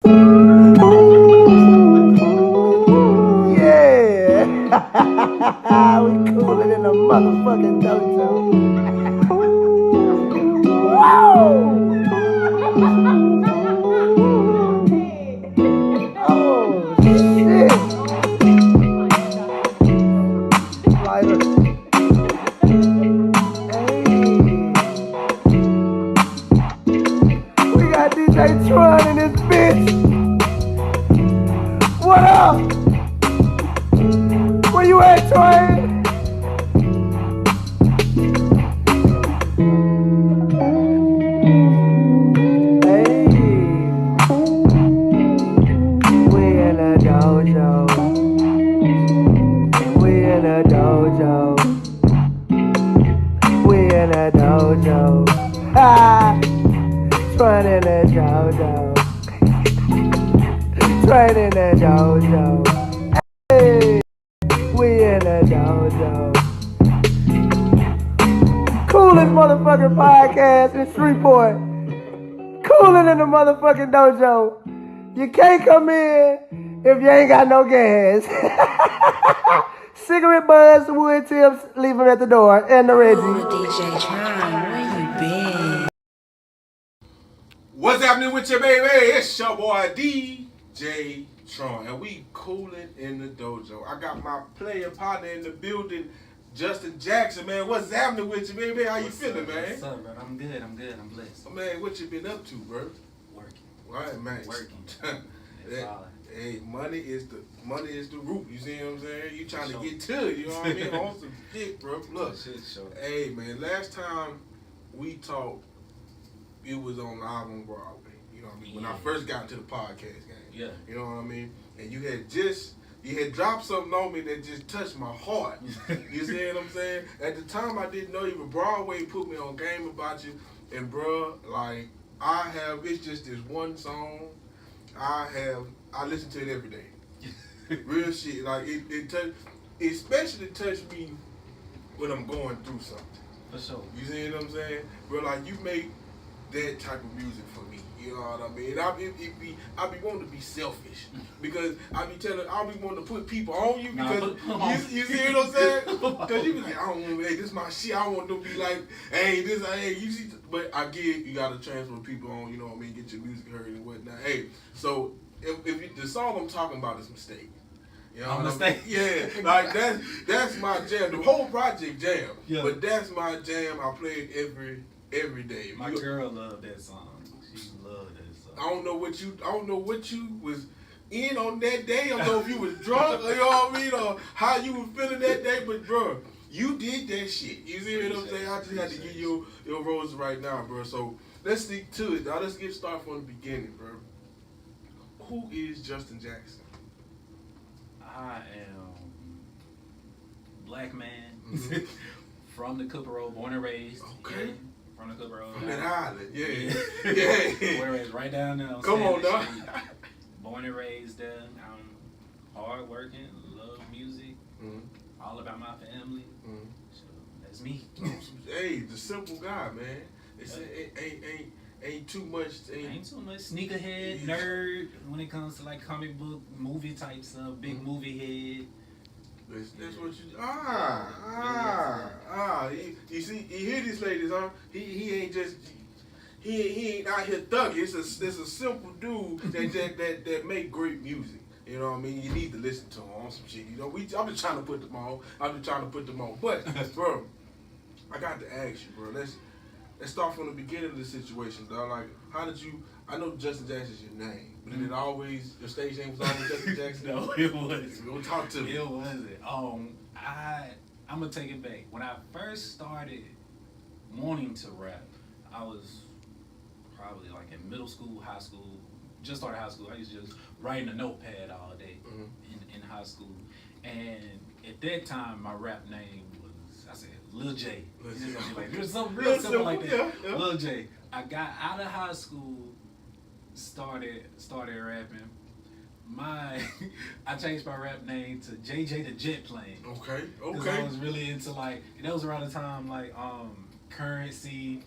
Yeah. We coolin' in the motherfucking dojo. Whoa! Oh, shit. Lighter. Hey. We got DJ Tronn in this bitch. What up? Where you at, Tronn? Tronn in the dojo. Tronn in the dojo. Hey, we in the dojo. Coolest motherfucking podcast in Shreveport. Coolin' in the motherfucking dojo. You can't come in if you ain't got no gas. Cigarette butts, wood tips, leave them at the door. And the Reggie. DJ Tronn, where you been? What's happening with you, baby? It's your boy DJ Tronn, and we coolin' in the dojo. I got my player partner in the building, Justen Jackson, man. What's happening with you, baby? How you feeling, man? What's up, bro? I'm good. I'm blessed. Oh, man, what you been up to, bro? Working. Right, man. Working. Hey, money is the root. You see what I'm saying? You trying to get to it. You know what I mean? On some shit, bro. Look, hey, man. Last time we talked, it was on live on Broadway. You know what I mean? When I first got into the podcast game. Yeah. You know what I mean? And you had dropped something on me that just touched my heart. You see what I'm saying? At the time, I didn't know you, but Broadway put me on game about you. And, bro, like, it's just this one song. I listen to it every day. Real shit. Like, it especially touched me when I'm going through something. For sure. You see what I'm saying? Bro, like, you make that type of music for me. You know what I mean? I be wanting to be selfish because I be wanting to put people on you because you see what I'm saying? Because you be like, I don't want, hey, this is my shit. I don't want to be like, hey, you see. But I get you got to transfer people on. You know what I mean? Get your music heard and whatnot. Hey, so if the song I'm talking about is Mistake. You know what I mean? Yeah, like that's my jam. The whole project jam. Yeah. But that's my jam. I play it every day. My girl loved that song. She loved that song. I don't know what you was in on that day. I don't know if you was drunk or you know what I mean, or how you was feeling that day, but bro, you did that shit. You see what I'm saying? I just had to give you your roses right now, bro. So let's stick to it. Now let's get started from the beginning, bro. Who is Justen Jackson? I am black man from the Cooper Road, born and raised. Okay. Yeah, from the Cooper Road. From that island, yeah. Born and raised right down there. Come on, dog. Born and raised there. I'm hard working, love music, all about my family. So that's me. Hey, the simple guy, man. Ain't too much. Ain't too much sneakerhead, nerd when it comes to like comic book, movie type stuff, big movie head. That's what you You see, you hear these ladies, huh? He ain't out here thugging. It's a simple dude that make great music. You know what I mean? You need to listen to him on some shit. You know, I'm just trying to put them on. But bro, I got to ask you, bro. Let's start from the beginning of the situation, dog. Like, how did you? I know Justen Jackson is your name, but did it always your stage name was always Justen Jackson? No, it wasn't. Don't talk to me. It wasn't. I'm gonna take it back. When I first started wanting to rap, I was probably like in middle school, high school. Just started high school. I used to just write in a notepad all day in high school, and at that time my rap name was, I said, Lil J. Like, there's something real simple like that. Yeah. Lil J. I got out of high school, started rapping. I changed my rap name to JJ the Jet Plane. Okay. Because I was really into like, that was around the time like Currency,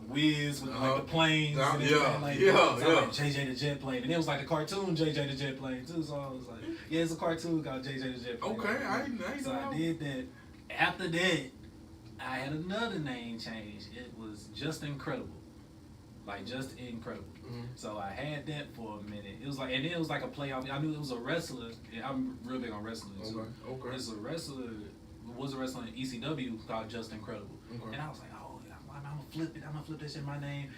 Wiz with like the planes. And like JJ the Jet Plane, and it was like the cartoon JJ the Jet Plane too. So I was like, yeah, it's a cartoon called JJ the Jet Plane. Okay, I didn't So know. I did that. After that, I had another name change. It was Just Incredible. Like Just Incredible. Mm-hmm. So I had that for a minute. It was like, and then it was like a playoff. I knew it was a wrestler. Yeah, I'm real big on wrestling too. Okay. It's a wrestler. Was a wrestler in ECW called Just Incredible. Okay. And I was like, oh, I'm gonna flip it. I'm gonna flip that shit. My name,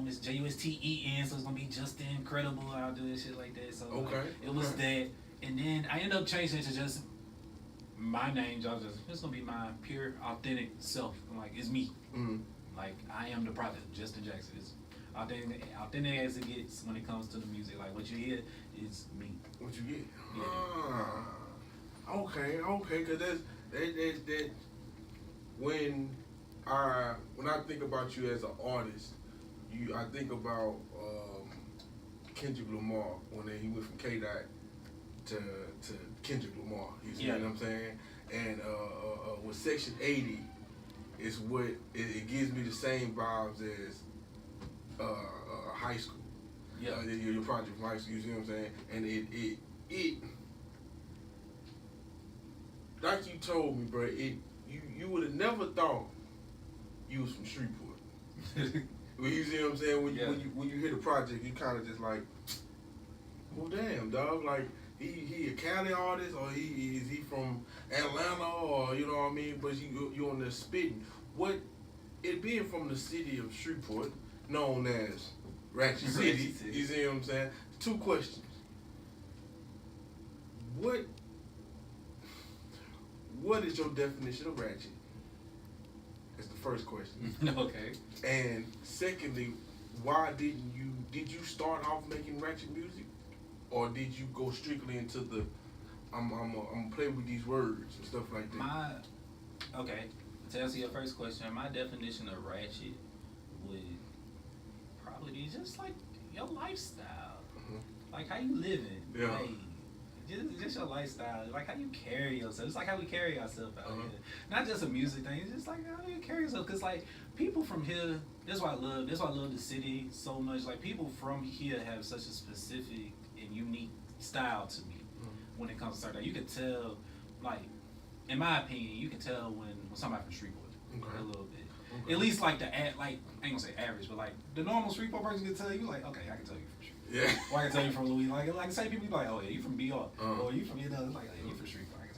it's JUSTEN, so it's gonna be Just Incredible. I'll do this shit like that. So it was that. And then I ended up changing it to just my name. It's gonna be my pure, authentic self. Like it's me. Mm-hmm. Like I am the product, Justen Jackson. It's authentic as it gets when it comes to the music. Like what you hear is me. What you get? Yeah. Okay. Cause that when I think about you as an artist, I think about Kendrick Lamar when he went from K-Dot to Kendrick Lamar. You see what I'm saying? And with Section 80 is what it gives me the same vibes as high school. Yeah, your project from high school. You see what I'm saying? And it like you told me, bro. You would have never thought you was from Shreveport. You see what I'm saying? When you hear the project, you kind of just like, well, damn, dog. Like he a Cali artist, or is he from Atlanta, or you know what I mean? But you on there spitting. What it being from the city of Shreveport, known as Ratchet City. You see what I'm saying? 2 questions. What is your definition of ratchet? That's the first question. Okay. And secondly, did you start off making ratchet music, or did you go strictly into the I'm gonna play with these words and stuff like that? To answer your first question, my definition of ratchet would probably be just like your lifestyle, like how you living. Yeah. Like, just your lifestyle, like how you carry yourself. It's like how we carry ourselves out here. Not just a music thing. It's just like how you carry yourself. Cause like people from here, that's why I love the city so much. Like people from here have such a specific and unique style to me when it comes to certain. You can tell, like, in my opinion, you can tell when somebody from Shreveport a little bit. At least like I ain't gonna say average, but like the normal Shreveport person can tell you, like, okay, I can tell you from Shreveport. Yeah. Or I can tell you from Louisiana. Like say people be like, oh yeah, you from BR, or you from like, oh, you from Shreveport. I can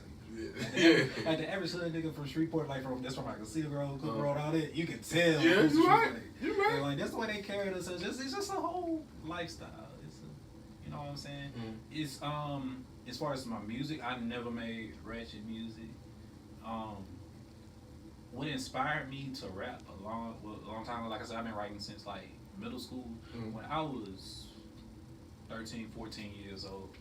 tell you. Like the average hood nigga from Shreveport, like that's from like a Cedar Grove, Cook Road, all that. You can tell. Yeah, you're right. And like that's the way they carry themselves. It's just a whole lifestyle. You know what I'm saying? It's as far as my music, I never made ratchet music. What inspired me to rap a long time ago, like I said, I've been writing since like middle school. When I was 13, 14 years old,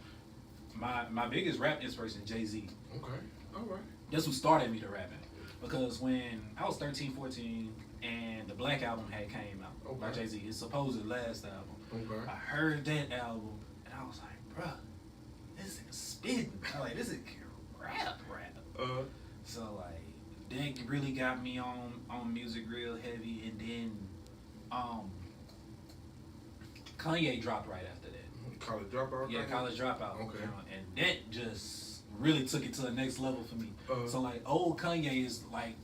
my biggest rap inspiration is Jay-Z. Okay, all right. That's who started me to rapping. Because when I was 13, 14, and the Black album had came out by Jay-Z, his supposed last album. Okay. I heard that album, and I was like, bruh, this is spitting. I was like, this is rap. So like, that really got me on music real heavy, and then Kanye dropped right after that. College Dropout? Yeah, College Dropout. Okay. And that just really took it to the next level for me. So like old Kanye is like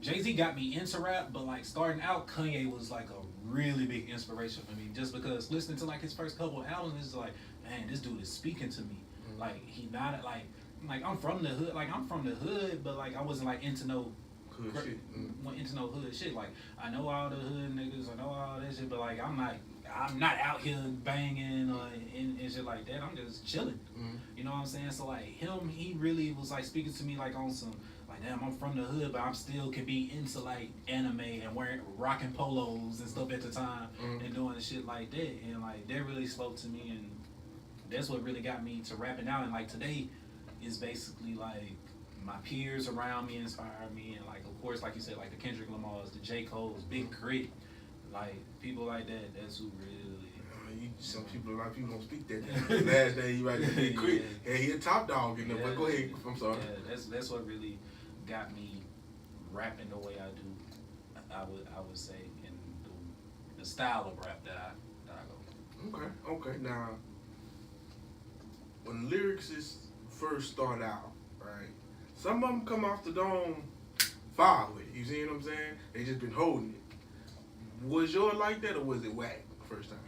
Jay-Z got me into rap, but like starting out, Kanye was like a really big inspiration for me, just because listening to like his first couple albums is like, man, this dude is speaking to me. Like he not like I'm from the hood, but like I wasn't like into no hood shit. Into no hood shit. Like I know all the hood niggas, I know all that shit, but like I'm not out here banging or and shit like that. I'm just chilling. You know what I'm saying? So like he really was like speaking to me like on some like, damn, I'm from the hood, but I'm still can be into like anime and rocking polos and stuff at the time and doing the shit like that. And like that really spoke to me, and that's what really got me to rapping out. And like today is basically like my peers around me inspire me, and like of course like you said, like the Kendrick Lamars, the J. Cole's, Big Crit, like people like that. That's who really. A lot of people don't speak that. Last day you right there, Big Crit. Yeah, he a top dog in there. But go ahead. I'm sorry. Yeah, that's what really got me rapping the way I do. I would say, the style of rap that I go. Okay. Now, when lyricists first start out, right? Some of them come off the dome fire with it. You see what I'm saying? They just been holding it. Was yours like that or was it whack first time?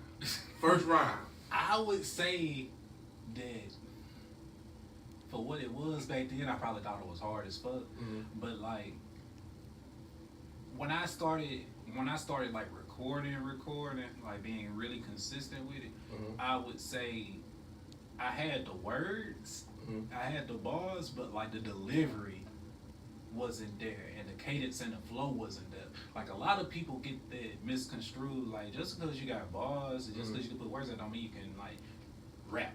First rhyme. I would say that for what it was back then, I probably thought it was hard as fuck. Mm-hmm. But like when I started like recording, like being really consistent with it, Mm-hmm. I would say I had the words, Mm-hmm. I had the bars, but like the delivery wasn't there, and the cadence and the flow wasn't there. Like a lot of people get that misconstrued. Like just because you got bars, and just because you can put words in, don't mean you can like rap.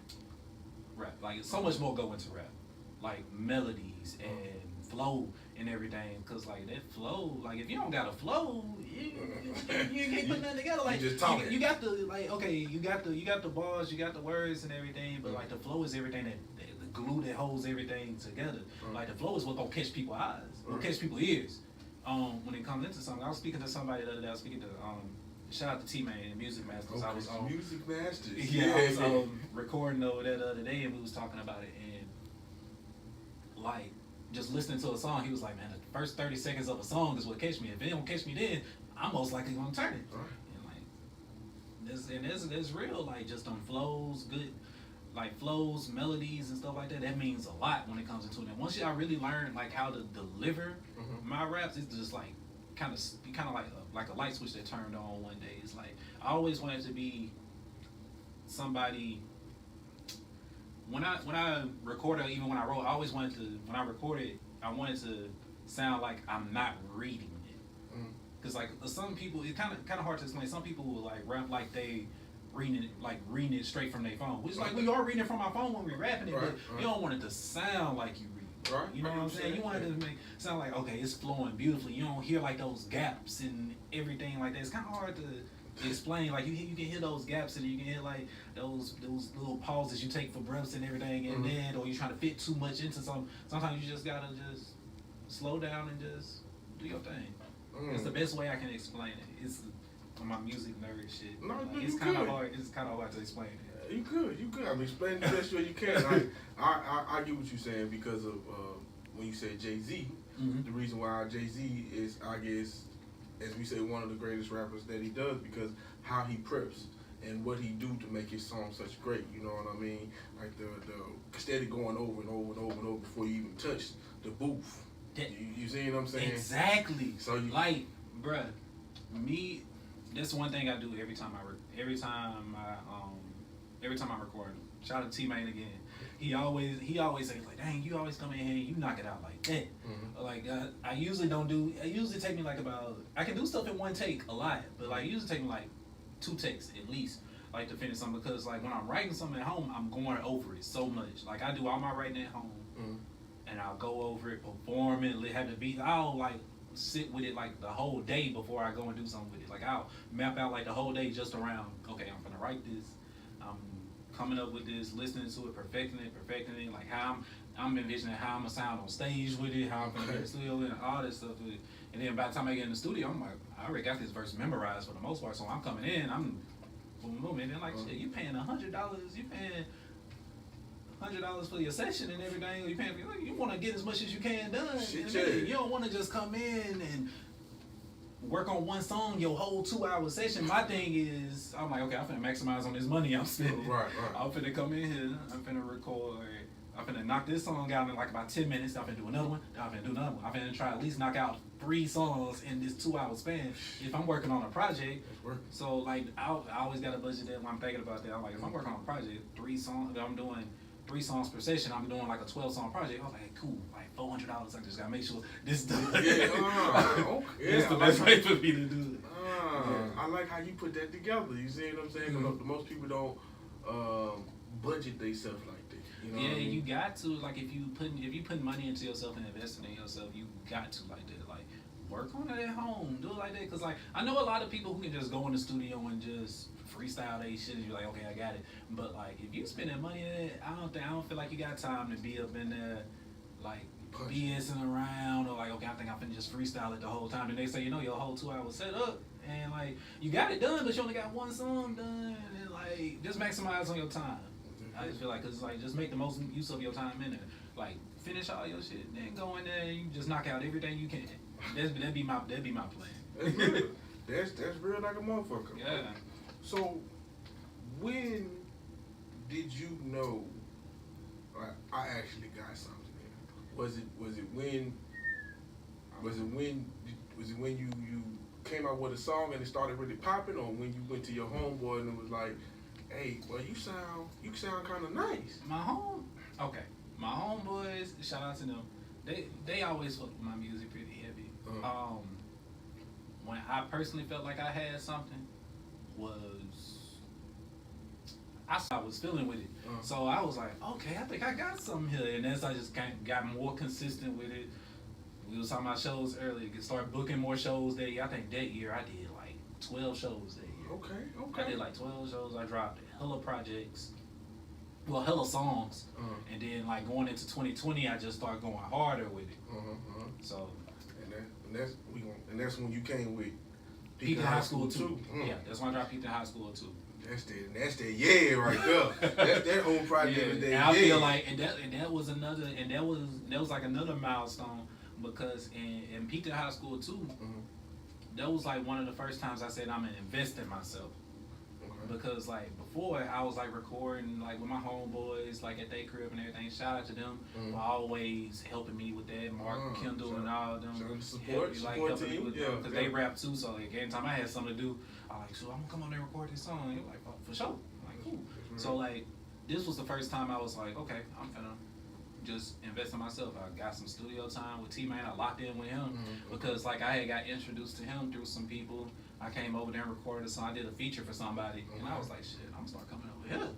Like so much more go into rap, like melodies and flow and everything. Cause like that flow, like if you don't got a flow, you can't put nothing together. Like you just talking. You got the like okay, you got the bars, you got the words and everything, but like the flow is everything that the glue that holds everything together. Like the flow is what gonna catch people's eyes, gonna catch people's ears. When it comes into something, I was speaking to somebody the other day. I was speaking to shout out to T-Man and Music Masters. I was Music Masters. Yeah, I was recording over that the other day, and we was talking about it, and like just listening to a song, he was like, "Man, the first 30 seconds of a song is what catch me. If it don't catch me, then I'm most likely gonna turn it." And like, that's real. Like just on flows, good, like flows, melodies, and stuff like that. That means a lot when it comes into it. And once I really learned like how to deliver my raps, it's just like kind of like a light switch that turned on one day. It's like I always wanted to be somebody. When I recorded, even when I wrote, I always wanted to. When I recorded, I wanted to sound like I'm not reading it. Cause like some people, it's kind of hard to explain. Some people will like rap like they reading it straight from their phone. Which like we are reading it from our phone when we're rapping it, but you don't want it to sound like you read. Right. You know what I'm saying? You want it to sound like okay, it's flowing beautifully. You don't hear like those gaps and everything like that. It's kind of hard to explain. Like you can hear those gaps and you can hear like those little pauses you take for breaths and everything, and then or you're trying to fit too much into something. Sometimes you just gotta just slow down and just do your thing. It's the best way I can explain it. It's my music nerd shit. No, like, it's kind of hard. It's kind of hard to explain it. You could. I mean, explain the best way you can. Like, I get what you're saying because of when you said Jay-Z. The reason why Jay-Z is, I guess, as we say, one of the greatest rappers that he does because how he preps and what he do to make his song such great. You know what I mean? Like the steady going over and over and over and over before you even touch the booth. You see what I'm saying? Exactly. So you like, bruh, me. That's one thing I do every time I'm recording. Shout out to T-Man again. He always says like, "Dang, you always come in here and you knock it out like that." Like I usually don't do. It usually take me like about. I can do stuff in one take a lot, but like it usually take me like 2 takes at least, like to finish something because like when I'm writing something at home, I'm going over it so much. Like I do all my writing at home, and I'll go over it, perform it, have the beat. I'll like sit with it like the whole day before I go and do something with it. Like I'll map out like the whole day just around. Okay, I'm gonna write this. I'm coming up with this, listening to it, perfecting it, like how I'm envisioning how I'm gonna sound on stage with it, how I'm gonna get in the studio and all that stuff with it. And then by the time I get in the studio, I'm like, I already got this verse memorized for the most part. So I'm coming in, I'm boom, and then like shit, you paying $100, you paying $100 for your session and everything. You paying for, you want to get as much as you can done. You don't want to just come in and work on one song your whole 2-hour session. My thing is, I'm like, okay, I'm finna maximize on this money I'm spending. Right. I'm finna come in here, I'm finna record, I'm finna knock this song out in like about 10 minutes. I'm finna do another one, then I'm finna do another one. I'm finna try at least knock out 3 songs in this 2-hour span if I'm working on a project. So like, I always got a budget that when I'm thinking about that. I'm like, if I'm working on a project, 3 songs, I'm doing 3 songs per session, I'm doing like a 12-song project. I was like, cool, like $400. I just gotta make sure this done. Okay. It's the best way for me to do it. I like how you put that together. You see what I'm saying? Because most people don't budget themselves like that. You know what I mean? You got to. Like if you put money into yourself and investing in yourself, you got to like that. Like work on it at home, do it like that. Cause like I know a lot of people who can just go in the studio and just freestyle they shit and you're like, okay, I got it. But like if you spending money in it, I don't feel like you got time to be up in there like BSing around or like, okay, I think I'm finna just freestyle it the whole time. And they say, you know, your whole 2 hours set up and like you got it done, but you only got one song done, and like just maximize on your time. I just feel like, cause like just make the most use of your time in it. Like finish all your shit, then go in there and you just knock out everything you can. That'd be my plan. That's real like a motherfucker. Yeah. So when did you know? Like, I actually got something. Was it when you came out with a song and it started really popping, or when you went to your homeboy and it was like, hey, well you sound kind of nice. My homeboys, shout out to them. They always fuck with my music pretty heavy. When I personally felt like I had something, I was feeling with it. So I was like, okay, I think I got something here. And as I just got more consistent with it, we was talking about shows earlier, start booking more shows that year. I think that year I did like 12 shows that year. Okay. I did like 12 shows. I dropped hella projects, well, hella songs. And then like going into 2020, I just started going harder with it. So. And that's when you came with Peaked in High School 2. Yeah, that's when I dropped Peaked in High School 2. That's that yeah right there. That's that whole project with that and I feel like that was like another milestone, because in Peaked in High School 2, that was like one of the first times I said I'm gonna invest in myself. Because like before I was like recording like with my homeboys like at their crib and everything. Shout out to them for always helping me with that. Mark, Kendall, and all of them helping me with them because they rap too. So like anytime I had something to do, I'm like, so I'm gonna come on there and record this song. And you're like, oh, for sure. I'm like, cool. So like this was the first time I was like, okay, I'm finna just invest in myself. I got some studio time with T-Man. I locked in with him because like I had got introduced to him through some people. I came over there and recorded a song. I did a feature for somebody, and I was like, shit, I'm gonna start coming over here.